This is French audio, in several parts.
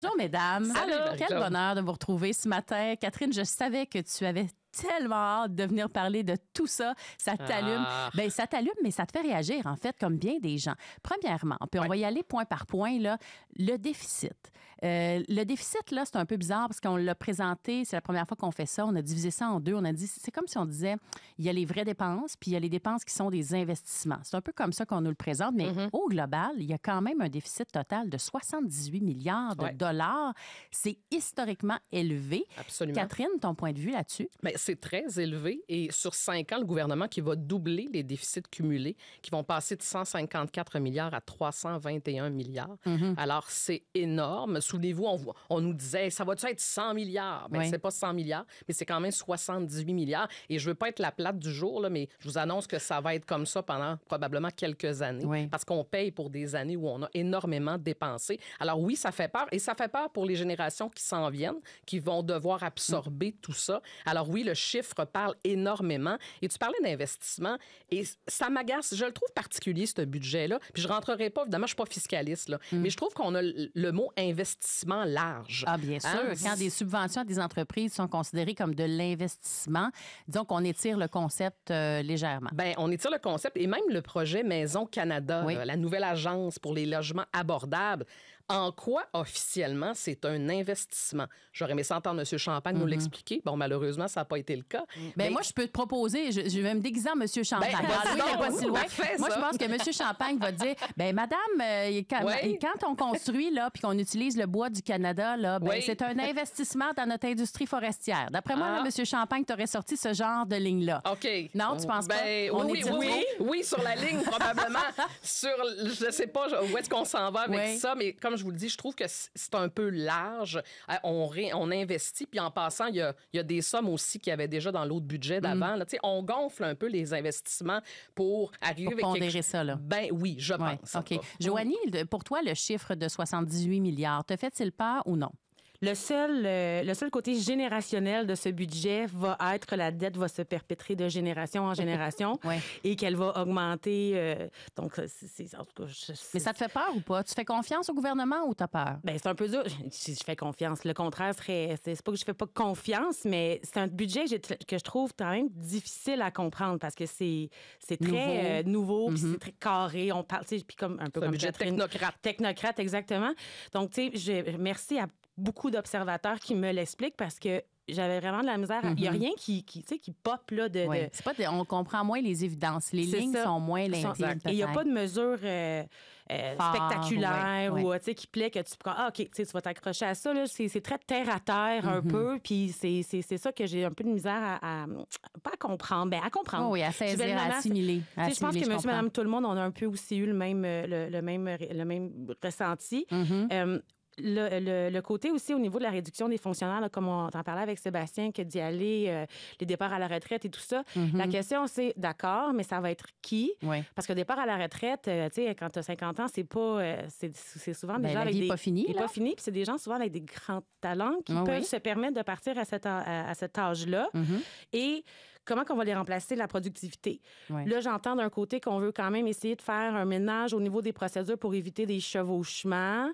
Bonjour, mesdames. Salut, Marie-Claude. Quel bonheur de vous retrouver ce matin. Catherine, je savais que tu avais tellement hâte de venir parler de tout ça. Ça t'allume. Ben, ça t'allume, mais ça te fait réagir, en fait, comme bien des gens. Premièrement, puis on va y aller point par point, là, le déficit. Le déficit, là, c'est un peu bizarre parce qu'on l'a présenté, c'est la première fois qu'on fait ça. On a divisé ça en deux. On a dit, c'est comme si on disait, il y a les vraies dépenses, puis il y a les dépenses qui sont des investissements. C'est un peu comme ça qu'on nous le présente, mais au global, il y a quand même un déficit total de 78 milliards de dollars. C'est historiquement élevé. Absolument. Catherine, ton point de vue là-dessus? Bien, c'est très élevé et sur 5 ans, le gouvernement qui va doubler les déficits cumulés, qui vont passer de 154 milliards à 321 milliards. Alors, c'est énorme. Souvenez-vous, on nous disait, ça va-tu être 100 milliards? Bien, c'est pas 100 milliards, mais c'est quand même 78 milliards. Et je veux pas être la plate du jour, là, mais je vous annonce que ça va être comme ça pendant probablement quelques années parce qu'on paye pour des années où on a énormément dépensé. Alors oui, ça fait peur et ça fait peur pour les générations qui s'en viennent, qui vont devoir absorber tout ça. Alors oui, le chiffre parle énormément. Et tu parlais d'investissement et ça m'agace. Je le trouve particulier, ce budget-là. Puis je rentrerai pas, évidemment, je suis pas fiscaliste, là, mais je trouve qu'on a le mot investissement large. Ah, bien sûr. Quand des subventions à des entreprises sont considérées comme de l'investissement, disons qu'on étire le concept légèrement. Bien, on étire le concept et même le projet Maison Canada, la nouvelle agence pour les logements abordables. En quoi, officiellement, c'est un investissement? J'aurais aimé ça entendre M. Champagne nous l'expliquer. Bon, malheureusement, ça n'a pas été le cas. Ben, moi, je peux te proposer, je vais me déguiser en M. Champagne. Moi, je pense que M. Champagne va dire, ben madame, quand on construit, là, puis qu'on utilise le bois du Canada, là, ben, c'est un investissement dans notre industrie forestière. D'après moi, là, M. Champagne t'aurait sorti ce genre de ligne-là. OK. Non, tu penses pas? Oui, sur la ligne, probablement. Je sais pas où est-ce qu'on s'en va avec ça, mais comme je vous le dis, je trouve que c'est un peu large. On investit, puis en passant, il y a des sommes aussi qu'il y avait déjà dans l'autre budget d'avant. Là, on gonfle un peu les investissements pour arriver avec pondérer ça, là. Ben oui, je pense. OK. Joanie, pour toi, le chiffre de 78 milliards, te fait-il peur ou non? Le seul côté générationnel de ce budget va être que la dette va se perpétrer de génération en génération et qu'elle va augmenter. Donc, c'est en tout cas. Mais ça te fait peur ou pas? Tu fais confiance au gouvernement ou t'as peur? Ben c'est un peu dur. Je fais confiance. Le contraire serait. C'est pas que je fais pas confiance, mais c'est un budget que je trouve quand même difficile à comprendre parce que c'est très nouveau, puis c'est très carré. On parle, tu sais, puis comme un peu comme un budget technocrate. Technocrate, exactement. Donc, tu sais, merci à beaucoup d'observateurs qui me l'expliquent parce que j'avais vraiment de la misère. Il n'y a rien qui pop là de. C'est pas on comprend moins les évidences. Les lignes sont moins limpides. Et il n'y a pas de mesures spectaculaires ou qui plaît que tu prends. Ah, OK, tu vas t'accrocher à ça. Là, c'est très terre à terre un peu. Puis c'est ça que j'ai un peu de misère pas à comprendre. Ben, à comprendre. Oui, à saisir, à assimiler. Je pense que monsieur, madame, tout le monde, on a un peu aussi eu le même ressenti. Le côté aussi au niveau de la réduction des fonctionnaires, là, comme on en parlait avec Sébastien, que d'y aller, les départs à la retraite et tout ça. La question, c'est d'accord, mais ça va être qui? Parce que départ à la retraite, tu sais, quand tu as 50 ans, c'est pas. C'est souvent des gens avec vie des. N'est pas finie. Il n'est pas fini, puis c'est des gens souvent avec des grands talents qui peuvent se permettre de partir à cet âge-là. Et comment qu'on va les remplacer, la productivité? Là, j'entends d'un côté qu'on veut quand même essayer de faire un ménage au niveau des procédures pour éviter des chevauchements.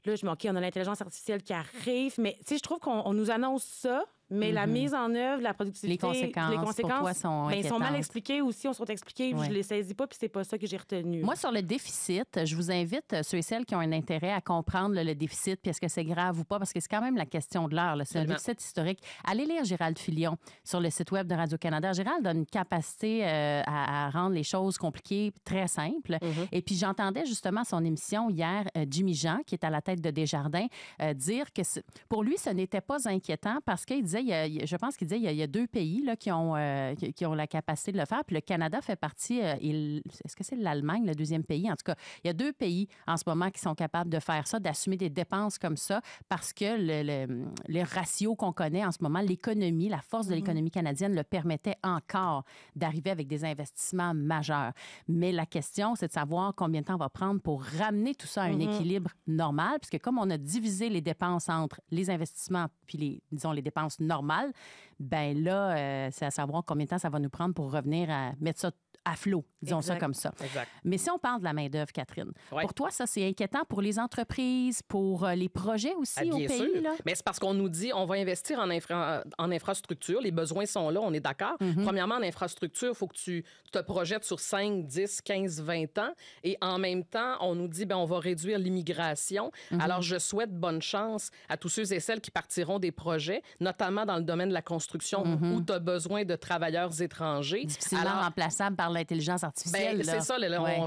Là, je me dis, OK, on a l'intelligence artificielle qui arrive, mais tu sais, je trouve qu'on nous annonce ça, mais la mise en œuvre, la productivité, les conséquences pour toi sont ils sont mal expliquées aussi, on sont expliquées, je les saisis pas, puis c'est pas ça que j'ai retenu. Moi, sur le déficit, je vous invite, ceux et celles qui ont un intérêt à comprendre le déficit, puis est-ce que c'est grave ou pas, parce que c'est quand même la question de l'heure. C'est un déficit historique. Allez lire Gérald Filion sur le site web de Radio-Canada. Gérald a une capacité à rendre les choses compliquées très simples. Et puis, j'entendais justement à son émission hier, Jimmy Jean, qui est à la tête de Desjardins, dire que pour lui, ce n'était pas inquiétant parce qu'il disait, je pense qu'il disait il y a 2 pays là, qui ont la capacité de le faire. Puis le Canada fait partie. Est-ce que c'est l'Allemagne, le 2e pays? En tout cas, il y a 2 pays en ce moment qui sont capables de faire ça, d'assumer des dépenses comme ça, parce que le ratio qu'on connaît en ce moment, l'économie, la force de l'économie canadienne le permettait encore d'arriver avec des investissements majeurs. Mais la question, c'est de savoir combien de temps on va prendre pour ramener tout ça à un équilibre normal, puisque comme on a divisé les dépenses entre les investissements puis les dépenses normales, ben là, c'est à savoir combien de temps ça va nous prendre pour revenir à mettre ça à flot, disons ça comme ça. Exact. Mais si on parle de la main-d'œuvre, Catherine, pour toi, ça, c'est inquiétant pour les entreprises, pour les projets aussi au pays? Sûr. Là? Mais c'est parce qu'on nous dit on va investir en infrastructure. Les besoins sont là, on est d'accord. Premièrement, en infrastructure, il faut que tu te projettes sur 5, 10, 15, 20 ans. Et en même temps, on nous dit on va réduire l'immigration. Alors, je souhaite bonne chance à tous ceux et celles qui partiront des projets, notamment dans le domaine de la construction où tu as besoin de travailleurs étrangers. Difficilement remplaçable par l'intelligence artificielle. C'est ça,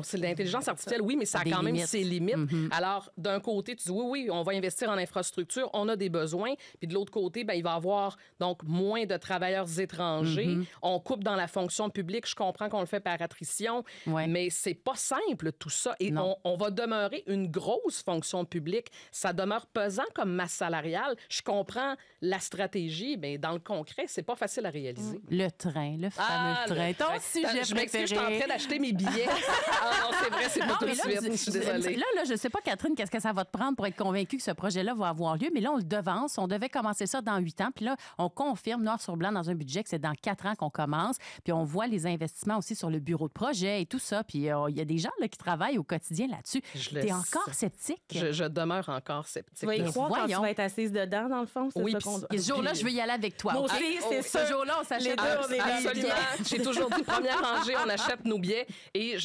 c'est l'intelligence artificielle, oui, mais ça a quand même ses limites. Alors, d'un côté, tu dis oui, on va investir en infrastructure, on a des besoins. Puis de l'autre côté, il va y avoir donc moins de travailleurs étrangers. On coupe dans la fonction publique. Je comprends qu'on le fait par attrition, mais c'est pas simple tout ça. Et on va demeurer une grosse fonction publique. Ça demeure pesant comme masse salariale. Je comprends la stratégie, mais dans le concret, c'est pas facile à réaliser. Le train, le fameux train. Ton sujet préféré. Je m'excuse, je suis en train d'acheter mes billets. Non, c'est vrai, c'est pas tout de suite. Je suis désolée. Là, je sais pas, Catherine, qu'est-ce que ça va te prendre pour être convaincue que ce projet-là va avoir lieu, mais là, on le devance. On devait commencer ça dans 8 ans. Puis là, on confirme noir sur blanc dans un budget que c'est dans 4 ans qu'on commence. Puis on voit les investissements aussi sur le bureau de projet et tout ça. Puis il y a des gens là, qui travaillent au quotidien là-dessus. T'es encore sceptique? Je demeure encore sceptique. Tu vas y croire quand tu vas être assise dedans, dans le fond? Oui, ce jour-là, je veux y aller avec toi. Moi aussi, c'est ça. Ce jour-là, on s'achète absolument. J'ai toujours dit, première rangée, on achète nos billets. Et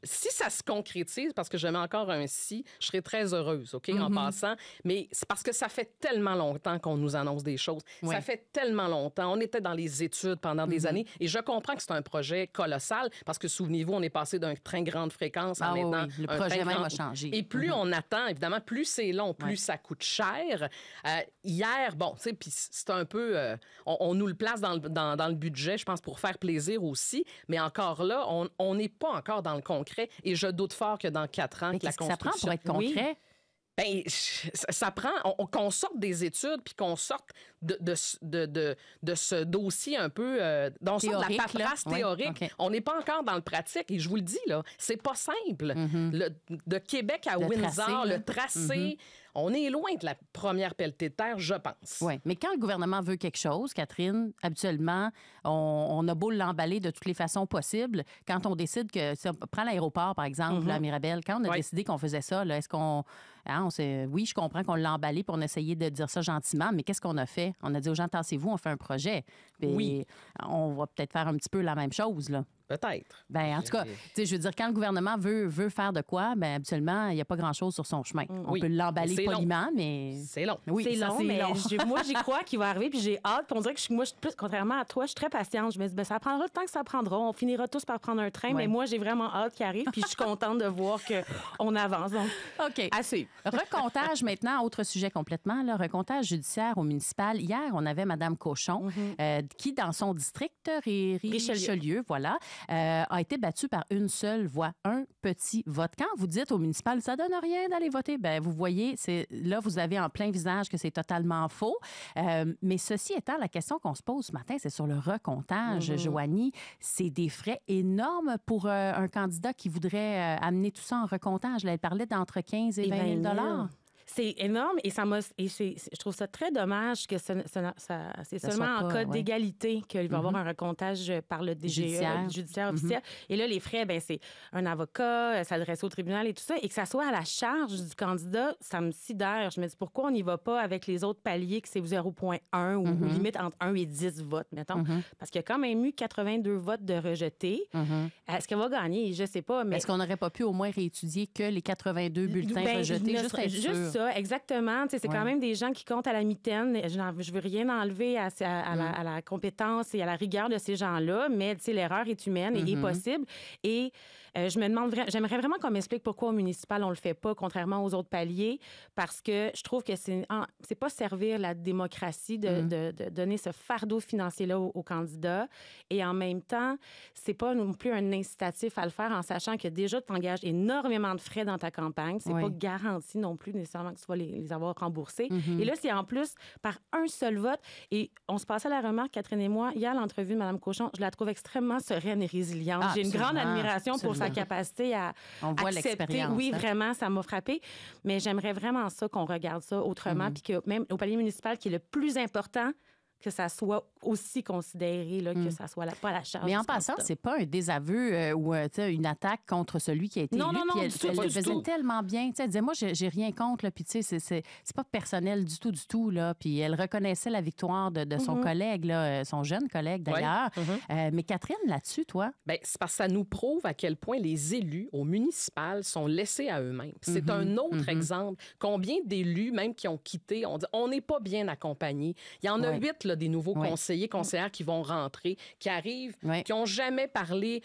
si ça se concrétise, parce que je mets encore un si, je serai très heureuse, OK, en passant. Mais c'est parce que ça fait tellement longtemps qu'on nous annonce des choses. Oui. Ça fait tellement longtemps. On était dans les études pendant des années. Et je comprends que c'est un projet colossal parce que, souvenez-vous, on est passé d'un train grande fréquence à maintenant. Oui. Le projet même a changé. Et plus on attend, évidemment, plus c'est long, plus ça coûte cher. Hier, bon, tu sais, puis c'est un peu... on nous le place dans le budget, je pense, pour faire plaisir aussi. Mais encore là, on n'est pas encore dans le concret. Et je doute fort que dans 4 ans, que la construction... ça prend pour être concret? Oui. Bien, ça prend qu'on sorte des études puis qu'on sorte de ce dossier un peu dans de la paperasse théorique. Okay. On n'est pas encore dans le pratique et je vous le dis là, c'est pas simple. De Québec à Windsor, le tracé, on est loin de la première pelletée de terre, je pense. Oui, mais quand le gouvernement veut quelque chose, Catherine, habituellement, on a beau l'emballer de toutes les façons possibles. Quand on décide que... Prends l'aéroport, par exemple, à Mirabel. Quand on a décidé qu'on faisait ça, là, est-ce qu'on... oui, je comprends qu'on l'a emballé pour on essayait de dire ça gentiment, mais qu'est-ce qu'on a fait? On a dit aux gens, tassez-vous, on fait un projet. Puis on va peut-être faire un petit peu la même chose, là. Peut-être. Bien, en tout cas, je veux dire, quand le gouvernement veut faire de quoi, bien, habituellement, il n'y a pas grand-chose sur son chemin. On peut l'emballer poliment, mais... C'est long. Oui, c'est long, mais moi, j'y crois qu'il va arriver, puis j'ai hâte. Puis on dirait que moi, contrairement à toi, je suis très patiente. Je me dis, ça prendra le temps que ça prendra. On finira tous par prendre un train, mais moi, j'ai vraiment hâte qu'il arrive, puis je suis contente de voir qu'on avance. Donc, OK. Assez. Recomptage maintenant, autre sujet complètement, là, recomptage judiciaire au municipal. Hier, on avait Mme Cochon, qui, dans son district, Richelieu, voilà, a été battu par une seule voix, un petit vote. Quand vous dites au municipal, ça donne rien d'aller voter, bien, vous voyez, là, vous avez en plein visage que c'est totalement faux. Mais ceci étant, la question qu'on se pose ce matin, c'est sur le recomptage. Joanie, c'est des frais énormes pour un candidat qui voudrait amener tout ça en recomptage. Là, elle parlait d'entre 15 et 20 000 $. C'est énorme et je trouve ça très dommage que c'est seulement en cas d'égalité qu'il va y avoir un recomptage par le judiciaire officiel. Et là, les frais, c'est un avocat, s'adresser au tribunal et tout ça, et que ça soit à la charge du candidat, ça me sidère. Je me dis, pourquoi on n'y va pas avec les autres paliers, que c'est 0,1 ou limite entre 1 et 10 votes, mettons? Parce qu'il y a quand même eu 82 votes de rejetés. Est-ce qu'elle va gagner? Je ne sais pas. Mais... Est-ce qu'on n'aurait pas pu au moins réétudier que les 82 bulletins rejetés? Juste ça, exactement. C'est quand même des gens qui comptent à la mitaine. Je ne veux rien enlever à la compétence et à la rigueur de ces gens-là, mais l'erreur est humaine et est possible. Et je me demande, j'aimerais vraiment qu'on m'explique pourquoi au municipal, on ne le fait pas, contrairement aux autres paliers, parce que je trouve que c'est pas servir la démocratie de donner ce fardeau financier-là aux candidats. Et en même temps, c'est pas non plus un incitatif à le faire en sachant que déjà, tu engages énormément de frais dans ta campagne. C'est pas garanti non plus nécessairement que tu vas les avoir remboursés. Et là, c'est en plus par un seul vote. Et on se passait la remarque, Catherine et moi, hier, l'entrevue de Mme Cochon, je la trouve extrêmement sereine et résiliente. J'ai une grande admiration pour sa capacité à accepter. Oui, vraiment, ça m'a frappée. Mais j'aimerais vraiment ça qu'on regarde ça autrement, puis que même au palier municipal, qui est le plus important, que ça soit aussi considéré, là, que ça soit pas la charge. Mais en passant, c'est pas un désaveu ou une attaque contre celui qui a été élu. Non, elle le faisait tellement bien. Elle disait, moi, j'ai rien contre, là, puis tu sais, c'est pas personnel du tout, là. Puis elle reconnaissait la victoire de son collègue, là, son jeune collègue d'ailleurs. Mais Catherine, là-dessus, toi? Bien, c'est parce que ça nous prouve à quel point les élus au municipal sont laissés à eux-mêmes. C'est un autre exemple. Combien d'élus, même qui ont quitté, on dit, on n'est pas bien accompagnés. Il y en a 8, là, des nouveaux conseillers, conseillères qui vont rentrer, qui arrivent, qui n'ont jamais parlé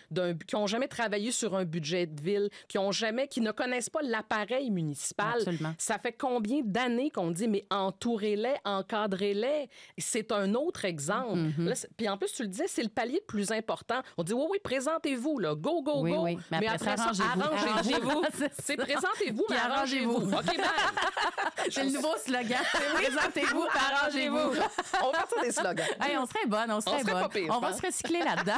qui n'ont jamais travaillé sur un budget de ville, qui ne connaissent pas l'appareil municipal. Absolument. Ça fait combien d'années qu'on dit, mais entourez-les, encadrez-les. C'est un autre exemple. Là, puis en plus, tu le disais, c'est le palier le plus important. On dit, oui, présentez-vous, là, go. Oui. Mais après ça, arrangez-vous. C'est présentez-vous, mais arrangez-vous. OK, c'est le nouveau slogan. Présentez-vous, arrangez-vous. On va partir des slogans. Hey, on serait bonne. Pas pire, on va se recycler là-dedans.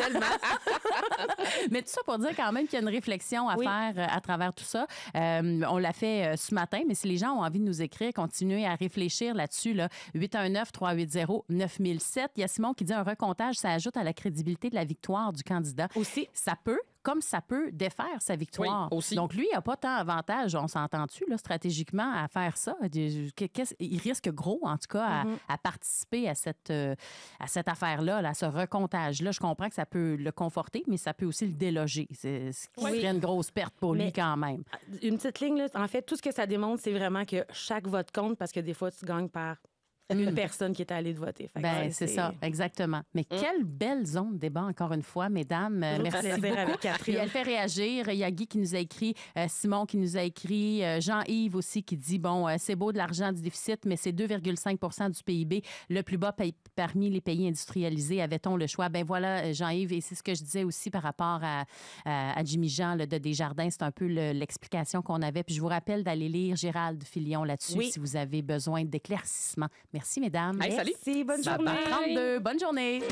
Mais tout ça pour dire quand même qu'il y a une réflexion à faire à travers tout ça. On l'a fait ce matin, mais si les gens ont envie de nous écrire, continuez à réfléchir là-dessus. Là. 819-380-9007. Il y a Simon qui dit un recomptage, ça ajoute à la crédibilité de la victoire du candidat. Aussi. Ça peut, comme ça peut défaire sa victoire. Oui, aussi. Donc, lui, il n'a pas tant d'avantage, on s'entend-tu, là, stratégiquement, à faire ça? Il risque gros, en tout cas, à participer à cette affaire-là, à ce recomptage-là. Je comprends que ça peut le conforter, mais ça peut aussi le déloger. C'est ce qui serait une grosse perte pour lui quand même. Une petite ligne, là, en fait, tout ce que ça démontre, c'est vraiment que chaque vote compte parce que des fois, tu gagnes par une personne qui est allée de voter. C'est ça, exactement. Mais quelle belle zone de débat, encore une fois, mesdames. Merci beaucoup. Puis elle fait réagir. Il y a Guy qui nous a écrit, Simon qui nous a écrit, Jean-Yves aussi qui dit, c'est beau de l'argent du déficit, mais c'est 2,5 du PIB, le plus bas parmi les pays industrialisés. Avait-on le choix? Ben voilà, Jean-Yves, et c'est ce que je disais aussi par rapport à Jimmy Jean là, de Desjardins. C'est un peu l'explication qu'on avait. Puis je vous rappelle d'aller lire Gérald Filion là-dessus si vous avez besoin d'éclaircissement. Merci, mesdames. Hey, salut. Merci, bonne journée. 32, bonne journée.